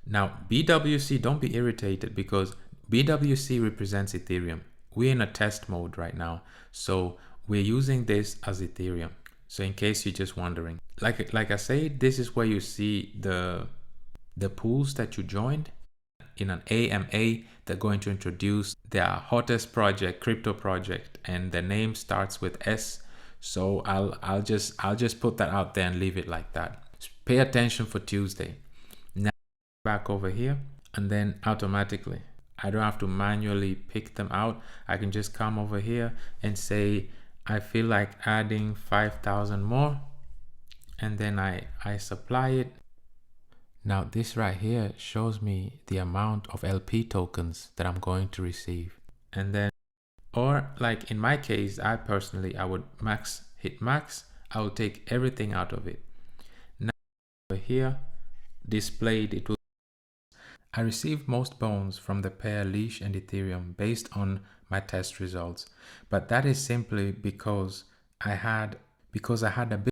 Now, BWC, don't be irritated because BWC represents Ethereum. We're in a test mode right now. So we're using this as Ethereum. So in case you're just wondering, like I said, this is where you see the pools that you joined in an AMA. They're going to introduce their hottest project, crypto project, and the name starts with S. So I'll just put that out there and leave it like that. Pay attention for Tuesday. Now back over here, and then automatically I don't have to manually pick them out. I can just come over here and say I feel like adding 5,000 more, and then I supply it. Now this right here shows me the amount of LP tokens that I'm going to receive. And then, or like in my case, I would hit max. I will take everything out of it. Now over here, displayed, it will. I received most bones from the pair Leash and Ethereum based on my test results. But that is simply because I had a bit